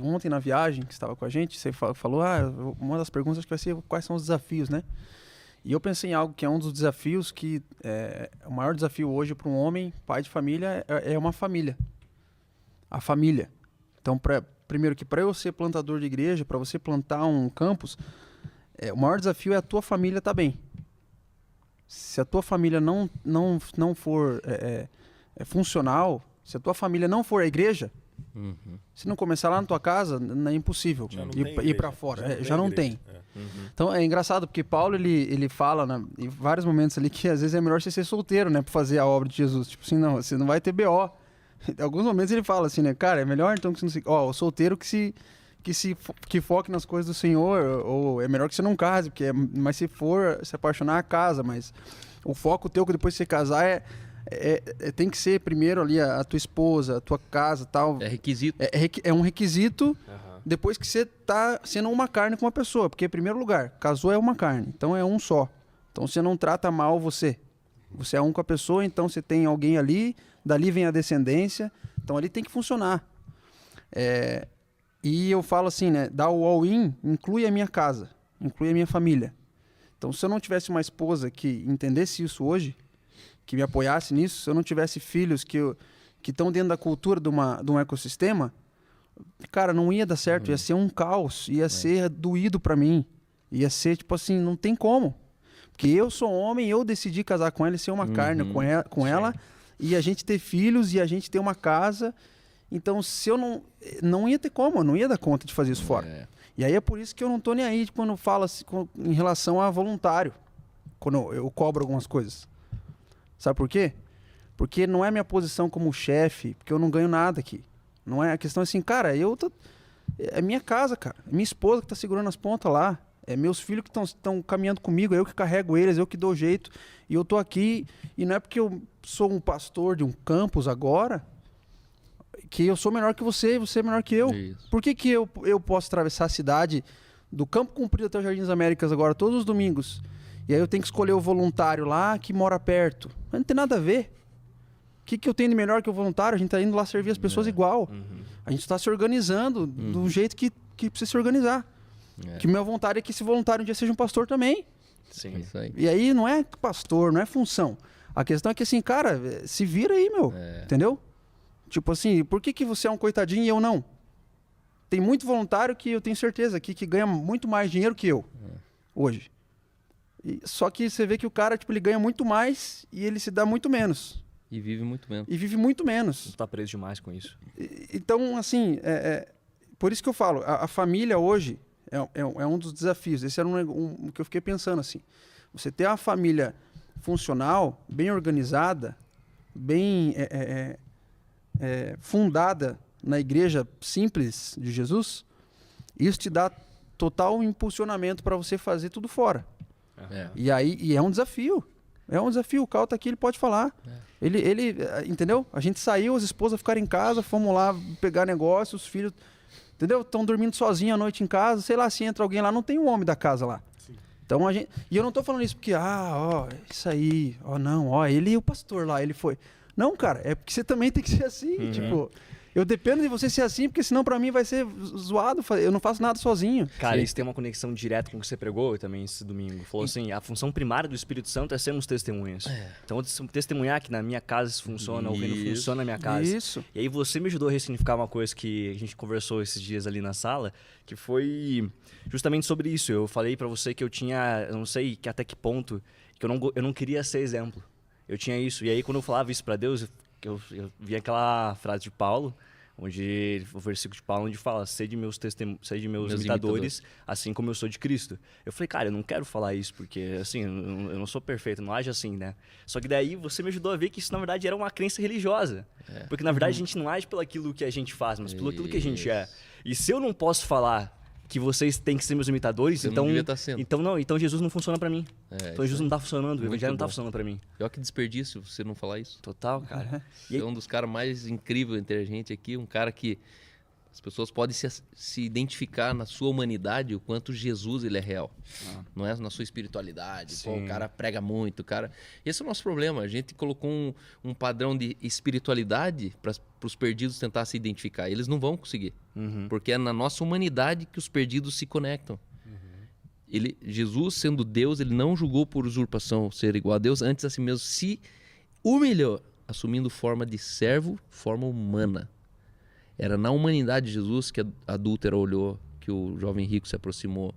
ontem na viagem que estava com a gente, você falou, uma das perguntas acho que vai ser quais são os desafios, né? E eu pensei em algo que é um dos desafios que o maior desafio hoje para um homem, pai de família, é uma família. A família. Então, primeiro que para eu ser plantador de igreja, para você plantar um campus, o maior desafio é a tua família estar bem. Se a tua família não for funcional, se a tua família não for a igreja, se não começar lá na tua casa, é impossível ir para fora. Já não tem. Então é engraçado porque Paulo ele fala em vários momentos ali que às vezes é melhor você ser solteiro, né, para fazer a obra de Jesus. Tipo assim, não, você não vai ter BO. Em alguns momentos ele fala assim, né, cara, é melhor então que você não se, o solteiro que foque nas coisas do Senhor, ou é melhor que você não case, mas se for se apaixonar, casa, mas o foco teu que depois de você casar tem que ser primeiro ali a tua esposa, a tua casa, tal. É requisito. É um requisito depois que você tá sendo uma carne com uma pessoa, porque em primeiro lugar, casou é uma carne, então é um só. Então você não trata mal você. Você é um com a pessoa, então você tem alguém ali, dali vem a descendência, então ali tem que funcionar. E eu falo assim, né, dar o all-in inclui a minha casa, inclui a minha família. Então se eu não tivesse uma esposa que entendesse isso hoje, que me apoiasse nisso, se eu não tivesse filhos que estão dentro da cultura de um ecossistema, cara, não ia dar certo, ia ser um caos, ia ser doído pra mim, ia ser tipo assim, não tem como. Porque eu sou homem, eu decidi casar com ela e ser uma carne com ela, e a gente ter filhos, e a gente ter uma casa. Então, se eu não ia ter como, eu não ia dar conta de fazer isso fora. E aí é por isso que eu não tô nem aí quando fala assim, em relação a voluntário, quando eu cobro algumas coisas. Sabe por quê? Porque não é minha posição como chefe, porque eu não ganho nada aqui. Não é a questão assim, cara, é minha casa, cara. É minha esposa que tá segurando as pontas lá. É meus filhos que estão caminhando comigo, é eu que carrego eles, eu que dou jeito. E eu tô aqui, e não é porque eu sou um pastor de um campus agora, que eu sou menor que você é menor que eu. Isso. Por que eu posso atravessar a cidade do Campo Comprido até o Jardim das Américas agora, todos os domingos? E aí eu tenho que escolher o voluntário lá que mora perto. Mas não tem nada a ver. O que eu tenho de melhor que o voluntário? A gente tá indo lá servir as pessoas igual. A gente está se organizando do jeito que precisa se organizar. Que minha vontade é que esse voluntário um dia seja um pastor também. Sim, isso aí. E aí não é pastor, não é função. A questão é que assim, cara, se vira aí, meu. Entendeu? Tipo assim, por que você é um coitadinho e eu não? Tem muito voluntário que eu tenho certeza que ganha muito mais dinheiro que eu hoje. Só que você vê que o cara, tipo, ele ganha muito mais e ele se dá muito menos. E vive muito menos. Não tá preso demais com isso. Então, assim, por isso que eu falo, a família hoje é um dos desafios. Esse era um que eu fiquei pensando, assim. Você ter uma família funcional, bem organizada, bem fundada na igreja simples de Jesus, isso te dá total impulsionamento para você fazer tudo fora. E é um desafio. É um desafio. O Cal tá aqui, ele pode falar. Ele entendeu? A gente saiu, as esposas ficaram em casa, fomos lá pegar negócio, os filhos, entendeu? Estão dormindo sozinhos à noite em casa. Sei lá, se entra alguém lá, não tem um homem da casa lá. Sim. Então a gente... E eu não tô falando isso porque, isso aí, não, ele e o pastor lá, ele foi... Não, cara, é porque você também tem que ser assim, tipo... Eu dependo de você ser assim, porque senão pra mim vai ser zoado, eu não faço nada sozinho. Cara, isso tem uma conexão direta com o que você pregou também esse domingo. Falou assim, a função primária do Espírito Santo é sermos testemunhas. Então, testemunhar que na minha casa isso funciona, o reino funciona na minha casa. Isso. E aí você me ajudou a ressignificar uma coisa que a gente conversou esses dias ali na sala, que foi justamente sobre isso. Eu falei pra você que eu não sei até que ponto, que eu não queria ser exemplo. Eu tinha isso. E aí quando eu falava isso pra Deus, eu vi aquela frase de Paulo, o versículo de Paulo onde fala, sede meus imitadores, assim como eu sou de Cristo. Eu falei, cara, eu não quero falar isso, porque assim, eu não sou perfeito, não age assim, né? Só que daí você me ajudou a ver que isso na verdade era uma crença religiosa. Porque na verdade a gente não age pelo aquilo que a gente faz, mas pelo aquilo que a gente é. E se eu não posso falar que vocês têm que ser meus imitadores, então Jesus não funciona pra mim. Então Jesus não tá funcionando, o evangelho não tá funcionando pra mim. Pior que desperdício você não falar isso. Total, cara. Você é um dos caras mais incríveis entre a gente aqui, um cara que As pessoas podem se identificar na sua humanidade o quanto Jesus ele é real. Não é na sua espiritualidade. Pô, o cara prega muito, o cara... Esse é o nosso problema. A gente colocou um padrão de espiritualidade para os perdidos tentar se identificar. Eles não vão conseguir. Porque é na nossa humanidade que os perdidos se conectam. Jesus, sendo Deus, ele não julgou por usurpação ser igual a Deus, antes a si mesmo se humilhou, assumindo forma de servo, forma humana. Era na humanidade de Jesus que a adúltera olhou, que o jovem rico se aproximou,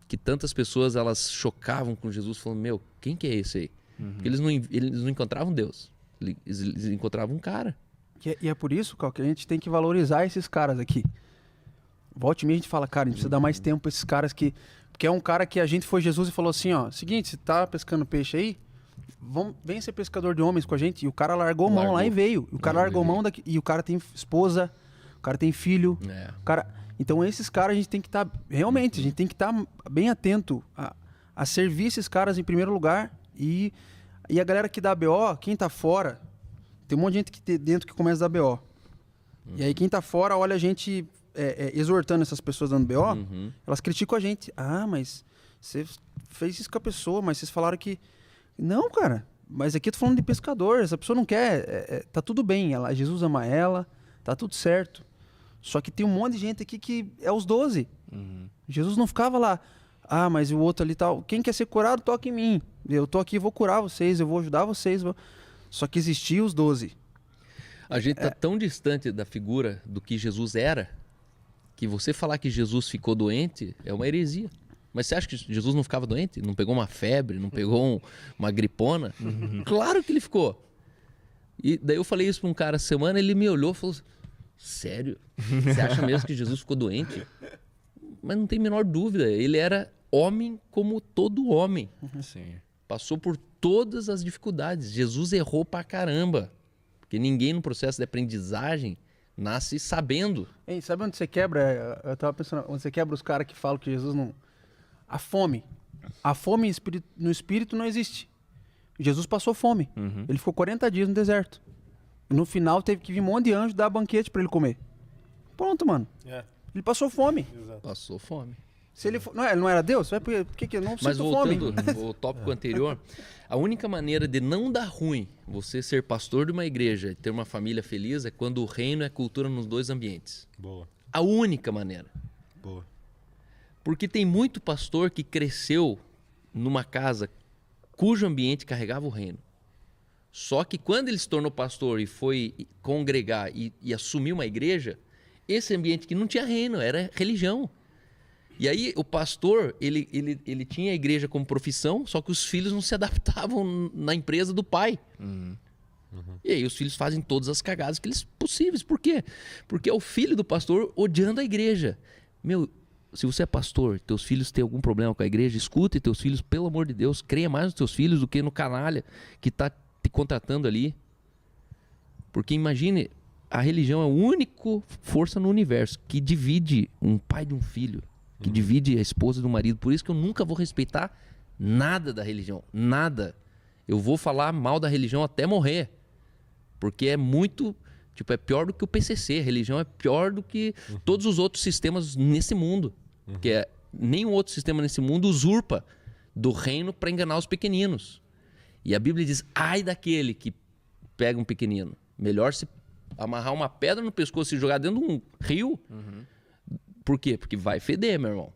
que tantas pessoas elas chocavam com Jesus, falando, meu, quem que é esse aí? Porque eles não encontravam Deus, eles encontravam um cara. E é por isso, Cal, que a gente tem que valorizar esses caras aqui. Volta e meia a gente fala, cara, a gente precisa dar mais tempo pra esses caras que... Porque é um cara que a gente foi Jesus e falou assim, ó, seguinte, você tá pescando peixe aí, vem ser pescador de homens com a gente. E o cara largou mão lá e veio. E o cara largou mão daqui. E o cara tem esposa, o cara tem filho. O cara... Então esses caras a gente tem que estar... Realmente, a gente tem que estar bem atento a servir esses caras em primeiro lugar. E a galera que dá BO, quem tá fora... Tem um monte de gente que dentro que começa a dar BO. E aí quem tá fora olha a gente exortando essas pessoas dando BO. Elas criticam a gente. Ah, mas você fez isso com a pessoa, mas vocês falaram que... Não, cara, mas aqui eu tô falando de pescador, essa pessoa não quer, tá tudo bem, Jesus ama ela, tá tudo certo. Só que tem um monte de gente aqui que é os 12. Jesus não ficava lá, ah, mas o outro ali tal, quem quer ser curado, toca em mim. Eu tô aqui, vou curar vocês, eu vou ajudar vocês. Só que existia os 12. A gente tá tão distante da figura do que Jesus era, que você falar que Jesus ficou doente é uma heresia. Mas você acha que Jesus não ficava doente? Não pegou uma febre? Não pegou uma gripona? Claro que ele ficou. E daí eu falei isso para um cara essa semana, ele me olhou e falou, sério? Você acha mesmo que Jesus ficou doente? Mas não tem a menor dúvida, ele era homem como todo homem. Passou por todas as dificuldades. Jesus errou pra caramba. Porque ninguém no processo de aprendizagem nasce sabendo. Ei, sabe onde você quebra? Eu tava pensando, onde você quebra os caras que falam que Jesus não... A fome no espírito não existe. Jesus passou fome. Ele ficou 40 dias no deserto. E no final teve que vir um monte de anjo dar banquete para ele comer. Pronto, mano. Ele passou fome. Exato. Passou fome. Se ele não era Deus? Por que eu não sinto Mas fome? voltando ao tópico anterior, a única maneira de não dar ruim você ser pastor de uma igreja e ter uma família feliz é quando o reino é cultura nos dois ambientes. Boa. A única maneira. Boa. Porque tem muito pastor que cresceu numa casa cujo ambiente carregava o reino. Só que quando ele se tornou pastor e foi congregar e assumir uma igreja, esse ambiente que não tinha reino, era religião. E aí o pastor, ele tinha a igreja como profissão, só que os filhos não se adaptavam na empresa do pai. E aí os filhos fazem todas as cagadas que eles possíveis. Por quê? Porque é o filho do pastor odiando a igreja. Meu, se você é pastor, teus filhos têm algum problema com a igreja, escute teus filhos, pelo amor de Deus, creia mais nos teus filhos do que no canalha que está te contratando ali. Porque imagine, a religião é a única força no universo que divide um pai de um filho, que divide a esposa do marido. Por isso que eu nunca vou respeitar nada da religião, nada. Eu vou falar mal da religião até morrer, porque é muito... Tipo, é pior do que o PCC. A religião é pior do que todos os outros sistemas nesse mundo. Porque nenhum outro sistema nesse mundo usurpa do reino para enganar os pequeninos. E a Bíblia diz, ai daquele que pega um pequenino. Melhor se amarrar uma pedra no pescoço e jogar dentro de um rio. Por quê? Porque vai feder, meu irmão.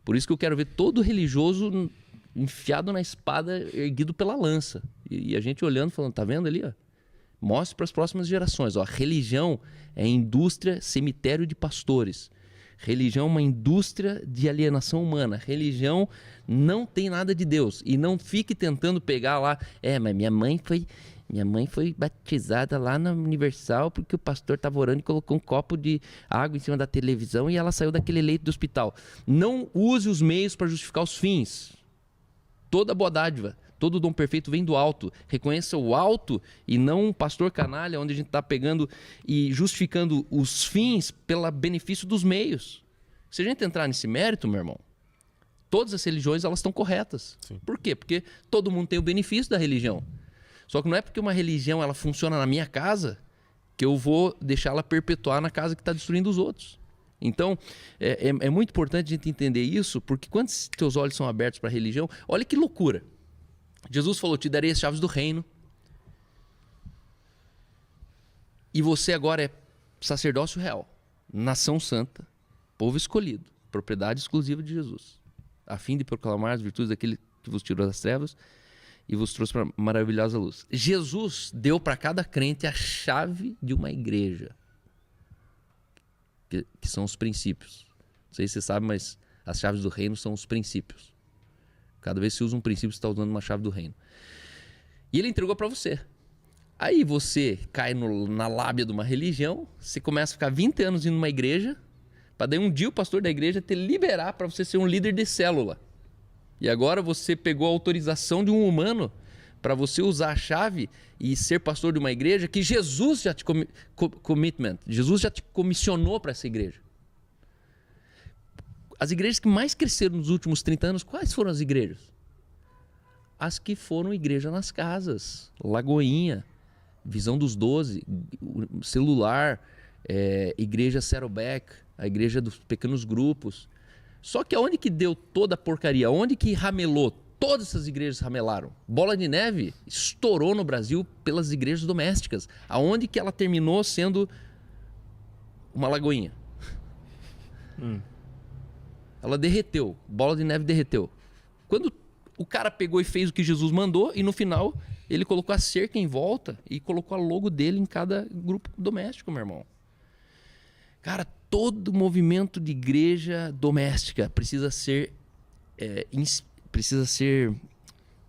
Por isso que eu quero ver todo religioso enfiado na espada, erguido pela lança. E a gente olhando, falando, tá vendo ali, ó? Mostre para as próximas gerações. Ó, religião é indústria, cemitério de pastores. Religião é uma indústria de alienação humana. Religião não tem nada de Deus. E não fique tentando pegar lá... mas minha mãe foi batizada lá na Universal porque o pastor estava orando e colocou um copo de água em cima da televisão e ela saiu daquele leito do hospital. Não use os meios para justificar os fins. Toda boa dádiva, todo dom perfeito vem do alto. Reconheça o alto e não um pastor canalha onde a gente está pegando e justificando os fins pelo benefício dos meios. Se a gente entrar nesse mérito, meu irmão, todas as religiões elas estão corretas. Sim. Por quê? Porque todo mundo tem o benefício da religião. Só que não é porque uma religião ela funciona na minha casa que eu vou deixá-la perpetuar na casa que está destruindo os outros. Então, é muito importante a gente entender isso, porque quando teus olhos são abertos para a religião, olha que loucura. Jesus falou, te darei as chaves do reino. E você agora é sacerdócio real, nação santa, povo escolhido, propriedade exclusiva de Jesus, a fim de proclamar as virtudes daquele que vos tirou das trevas e vos trouxe para maravilhosa luz. Jesus deu para cada crente a chave de uma igreja, que são os princípios. Não sei se você sabe, mas as chaves do reino são os princípios. Cada vez que você usa um princípio, você está usando uma chave do reino. E ele entregou para você. Aí você cai na lábia de uma religião, você começa a ficar 20 anos indo numa igreja, para daí um dia o pastor da igreja te liberar para você ser um líder de célula. E agora você pegou a autorização de um humano para você usar a chave e ser pastor de uma igreja que Jesus já te Jesus já te comissionou para essa igreja. As igrejas que mais cresceram nos últimos 30 anos, quais foram as igrejas? As que foram igreja nas casas, Lagoinha, Visão dos 12, Celular, Igreja Saddleback, a igreja dos pequenos grupos. Só que aonde que deu toda a porcaria? Onde que ramelou? Todas essas igrejas ramelaram. Bola de Neve estourou no Brasil pelas igrejas domésticas. Aonde que ela terminou sendo uma Lagoinha? Ela derreteu. Bola de Neve derreteu. Quando o cara pegou e fez o que Jesus mandou, e no final ele colocou a cerca em volta e colocou a logo dele em cada grupo doméstico, meu irmão. Cara, todo movimento de igreja doméstica precisa ser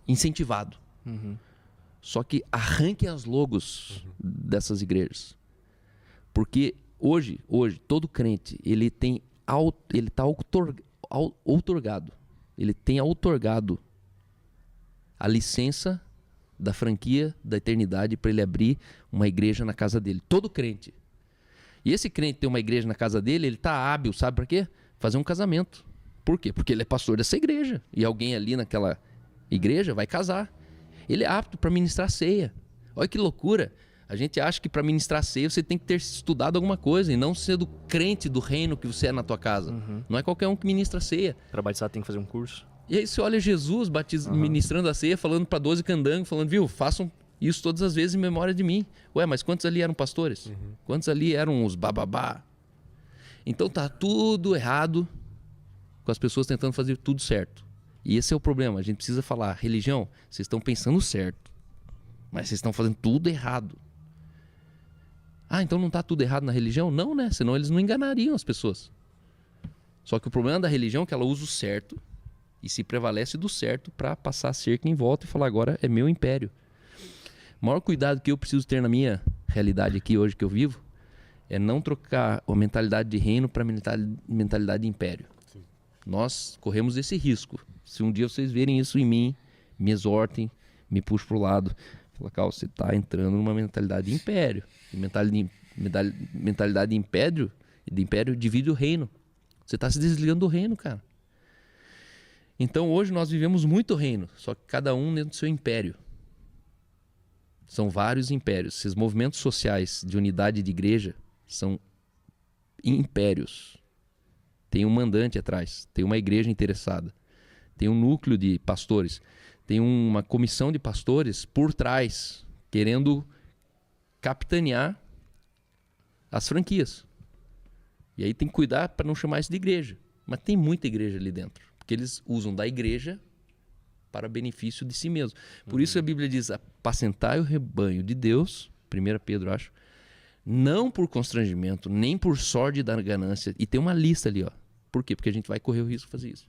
incentivado. Só que arranquem as logos dessas igrejas. Porque hoje todo crente, ele tem outorgado a licença da franquia da eternidade para ele abrir uma igreja na casa dele. Todo crente. E esse crente tem uma igreja na casa dele, ele está hábil, sabe para quê? Fazer um casamento. Por quê? Porque ele é pastor dessa igreja. E alguém ali naquela igreja vai casar. Ele é apto para ministrar ceia. Olha que loucura. A gente acha que para ministrar ceia você tem que ter estudado alguma coisa e não ser do crente do reino que você é na tua casa. Não é qualquer um que ministra ceia. Para batizar tem que fazer um curso. E aí você olha Jesus ministrando a ceia, falando para 12 candangos, falando, viu, façam isso todas as vezes em memória de mim. Ué, mas quantos ali eram pastores? Quantos ali eram os bababá? Então tá tudo errado com as pessoas tentando fazer tudo certo. E esse é o problema. A gente precisa falar, religião, vocês estão pensando certo, mas vocês estão fazendo tudo errado. Ah, então não tá tudo errado na religião? Não, né? Senão eles não enganariam as pessoas. Só que o problema da religião é que ela usa o certo e se prevalece do certo para passar a cerca em volta e falar, agora é meu império. O maior cuidado que eu preciso ter na minha realidade aqui hoje que eu vivo é não trocar a mentalidade de reino para mentalidade de império. Sim. Nós corremos esse risco. Se um dia vocês verem isso em mim, me exortem, me puxem para o lado. Fala, cara, você está entrando numa mentalidade de império. E mentalidade de império divide o reino. Você está se desligando do reino, cara. Então hoje nós vivemos muito reino, só que cada um dentro do seu império. São vários impérios. Esses movimentos sociais de unidade de igreja são impérios. Tem um mandante atrás, tem uma igreja interessada, tem um núcleo de pastores, tem uma comissão de pastores por trás, querendo capitanear as franquias. E aí tem que cuidar para não chamar isso de igreja. Mas tem muita igreja ali dentro, porque eles usam da igreja para benefício de si mesmo. Por isso a Bíblia diz, apacentai o rebanho de Deus, 1 Pedro, acho, não por constrangimento, nem por sorte da ganância. E tem uma lista ali, ó. Por quê? Porque a gente vai correr o risco de fazer isso.